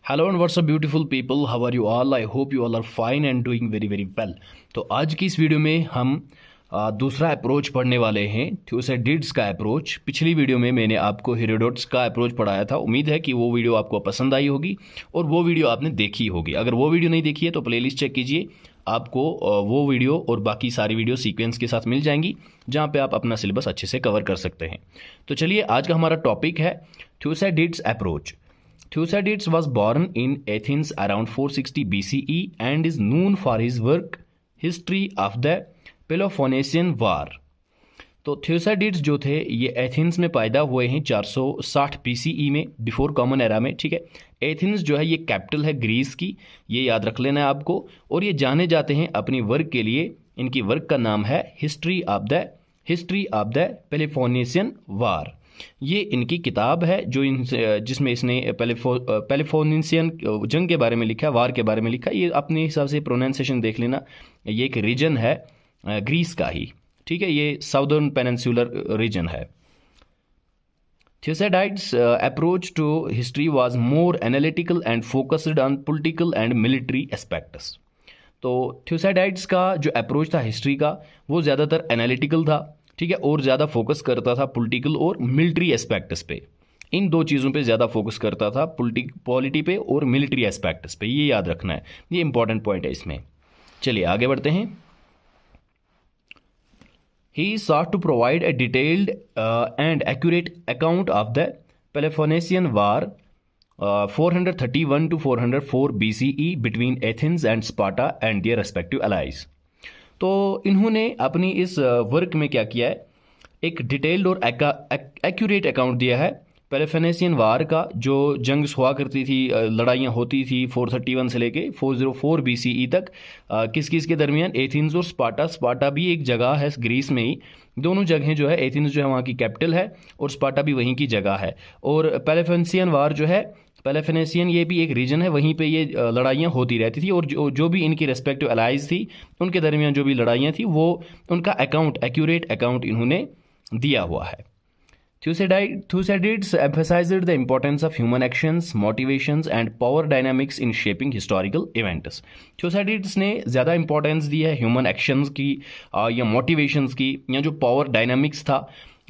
Hello and what's up beautiful people, how are you all? I hope you all are fine and doing very very well. तो आज की इस video में हम दूसरा approach पढ़ने वाले हैं, थ्यूसिडिड्स का अप्रोच। पिछली वीडियो में मैंने आपको हेरोडोटस का अप्रोच पढ़ाया था। उम्मीद है कि वो वीडियो आपको पसंद आई होगी और वो वीडियो आपने देखी होगी। अगर वो वीडियो नहीं देखी है तो प्लेलिस्ट चेक कीजिए, आपको वो वीडियो और बाकी सारी वीडियो सीक्वेंस के साथ मिल जाएंगी, जहाँ पे आप अपना सिलेबस अच्छे से कवर कर सकते हैं। तो चलिए, आज का हमारा टॉपिक है थ्यूसिडिड्स approach. Thucydides was born in Athens around 460 BCE and is known for his work History of the Peloponnesian War। तो थ्यूसाइडिड्स जो थे ये एथेंस में पैदा हुए हैं 460 BCE में, बिफोर कॉमन एरा में। ठीक है, एथेंस जो है ये कैपिटल है ग्रीस की, ये याद रख लेना है आपको। और ये जाने जाते हैं अपनी वर्क के लिए। इनकी वर्क का नाम है हिस्ट्री ऑफ द पेलोपोनेशियन वार। ये इनकी किताब है जो जिसमें इसने पेलोपोनेशियन जंग के बारे में लिखा है, वार के बारे में लिखा है। ये अपने हिसाब से प्रोनाउंसिएशन देख लेना, ये एक रीजन है ग्रीस का ही। ठीक है, ये साउदर्न पेनिनसुलर रीजन है। Thucydides' approach to history was more analytical and focused on political and military aspects. तो थ्यूसिडाइड्स का जो अप्रोच था हिस्ट्री का, वो ज़्यादातर एनालिटिकल था। ठीक है, और ज़्यादा फोकस करता था पॉलिटिकल और मिलिट्री एस्पेक्ट्स पे। इन दो चीज़ों पे ज़्यादा फोकस करता था, पॉलिटी पे और मिलिट्री एस्पेक्ट्स पे। ये याद रखना है, ये इंपॉर्टेंट पॉइंट है इसमें। चलिए आगे बढ़ते हैं। He sought to provide a detailed and accurate account of the Peloponnesian War 431 to 404 BCE between Athens and Sparta and their respective allies। तो इन्होंने अपनी इस वर्क में क्या किया है, एक डिटेल्ड और एक्यूरेट अकाउंट दिया है पेलोपोनेशियन वार का। जो जंग हुआ करती थी, लड़ाइयाँ होती थी 431 से लेके 404 BCE तक, किस किस के दरमियान, एथेंस और स्पार्टा। स्पार्टा भी एक जगह है ग्रीस में ही। दोनों जगहें जो है, एथेंस जो है वहाँ की कैपिटल है और स्पार्टा भी वहीं की जगह है। और पेलोपोनेशियन वार जो है, पेलोपोनेशियन ये भी एक रीजन है, वहीं पे ये लड़ाइयाँ होती रहती थी। और जो भी इनकी रेस्पेक्टिव अलाइज थी, उनके दरमियान जो भी लड़ाइयाँ थी, वो उनका अकाउंट, एक्यूरेट अकाउंट इन्होंने दिया हुआ है। Thucydides emphasized the importance of human actions, motivations and power dynamics in shaping historical events। Thucydides ने ज़्यादा इंपॉर्टेंस दी है ह्यूमन एक्शंस की या मोटिवेशंस की, या जो पावर डायनामिक्स था,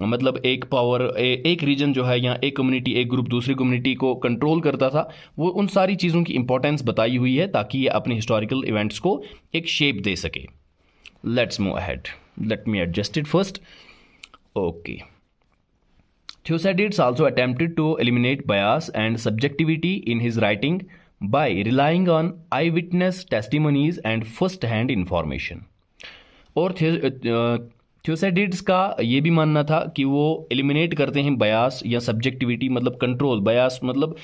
मतलब एक पावर, एक रीजन जो है या एक कम्युनिटी, एक ग्रुप दूसरी कम्युनिटी को कंट्रोल करता था, वो उन सारी चीज़ों की इंपॉर्टेंस बताई हुई है ताकि ये अपने हिस्टोरिकल इवेंट्स को एक शेप दे सके। Let's move ahead, let me adjust it first. Okay, Thucydides also attempted to eliminate bias and subjectivity in his writing by relying on eyewitness testimonies and first-hand information। और थ्यूसिडिड्स का ये भी मानना था कि वो एलिमिनेट करते हैं बयास या सब्जेक्टिविटी, मतलब कंट्रोल। बयास मतलब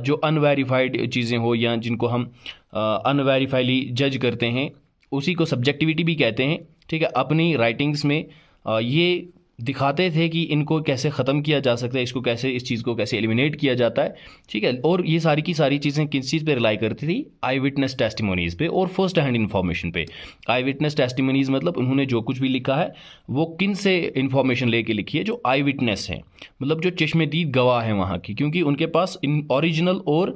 जो अनवेरीफाइड चीज़ें हो या जिनको हम अनवेरीफाइडली जज करते हैं, उसी को सब्जेक्टिविटी भी कहते हैं। ठीक है, अपनी राइटिंग्स में ये दिखाते थे कि इनको कैसे ख़त्म किया जा सकता है, इसको कैसे, इस चीज़ को कैसे एलिमिनेट किया जाता है। ठीक है, और ये सारी की सारी चीज़ें किस चीज़ पे रिलाई करती थी? आई विटनेस टेस्टिमोनीज़ पे और फर्स्ट हैंड इन्फॉर्मेशन पे। आई विटनेस टेस्टिमोनीज़ मतलब उन्होंने जो कुछ भी लिखा है वो किन से इन्फॉर्मेशन लेके लिखी है? जो आई विटनेस हैं, मतलब जो चश्मदीद गवाह हैं वहाँ की, क्योंकि उनके पास ओरिजिनल और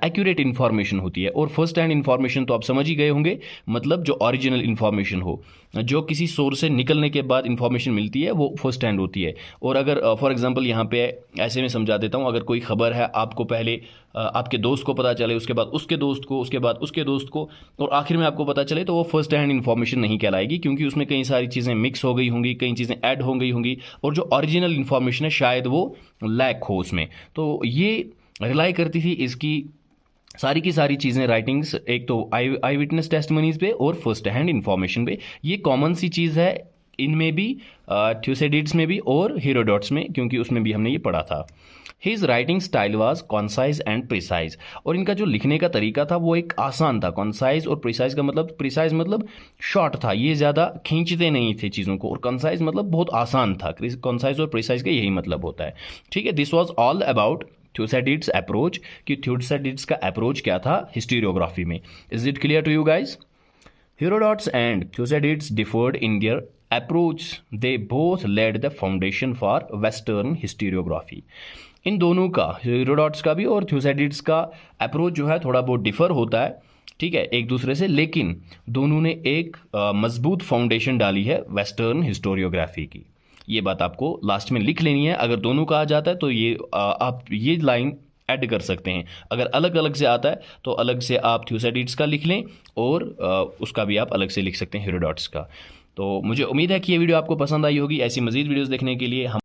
एक्यूरेट इन्फॉर्मेशन होती है। और फर्स्ट हैंड इन्फॉर्मेशन तो आप समझ ही गए होंगे, मतलब जो ओरिजिनल इन्फॉर्मेशन हो, जो किसी सोर्स से निकलने के बाद इन्फॉर्मेशन मिलती है, वो फर्स्ट हैंड होती है। और अगर फॉर एग्जांपल यहाँ पे ऐसे में समझा देता हूँ, अगर कोई खबर है, आपको पहले आपके दोस्त को पता चले, उसके बाद उसके दोस्त को, उसके बाद उसके दोस्त को, और आखिर में आपको पता चले, तो वो फर्स्ट हैंड इन्फॉर्मेशन नहीं कहलाएगी, क्योंकि उसमें कई सारी चीज़ें मिक्स हो गई होंगी, कई चीज़ें ऐड हो गई होंगी, और जो ओरिजिनल इन्फॉर्मेशन है शायद वो लैक हो उसमें। तो ये रिलाई करती थी इसकी सारी की सारी चीज़ें, राइटिंग्स, एक तो आई विटनेस टेस्टिमनीज पे और फर्स्ट हैंड इन्फॉर्मेशन पे। ये कॉमन सी चीज़ है इनमें भी, थ्यूसिडिड्स में भी और हेरोडोटस में, क्योंकि उसमें भी हमने ये पढ़ा था। His writing style was concise and precise. और इनका जो लिखने का तरीका था वो एक आसान था। कॉन्साइज और प्रिसाइज का मतलब, प्रिसाइज मतलब शॉर्ट था, ये ज़्यादा खींचते नहीं थे चीज़ों को, और कॉन्साइज मतलब बहुत आसान था। कॉन्साइज और प्रिसाइज का यही मतलब होता है। ठीक है, this was all about Thucydides' approach, कि थ्यूसिडिड्स का अप्रोच क्या था हिस्टोरियोग्राफी में। Is it clear to you guys? Herodotus and Thucydides differed in their approach, they both laid the foundation for western historiography. इन दोनों का, हेरोडोटस का भी और थ्यूसाइडिड्स का अप्रोच जो है थोड़ा बहुत डिफर होता है, ठीक है, एक दूसरे से, लेकिन दोनों ने एक मजबूत फाउंडेशन डाली है वेस्टर्न हिस्टोरियोग्राफी की। ये बात आपको लास्ट में लिख लेनी है। अगर दोनों कहा जाता है तो ये आप ये लाइन ऐड कर सकते हैं। अगर अलग अलग से आता है तो अलग से आप थ्यूसाइडिड्स का लिख लें और उसका भी आप अलग से लिख सकते हैं हेरोडोटस का। तो मुझे उम्मीद है कि ये वीडियो आपको पसंद आई होगी। ऐसी मज़ीद वीडियोस देखने के लिए हम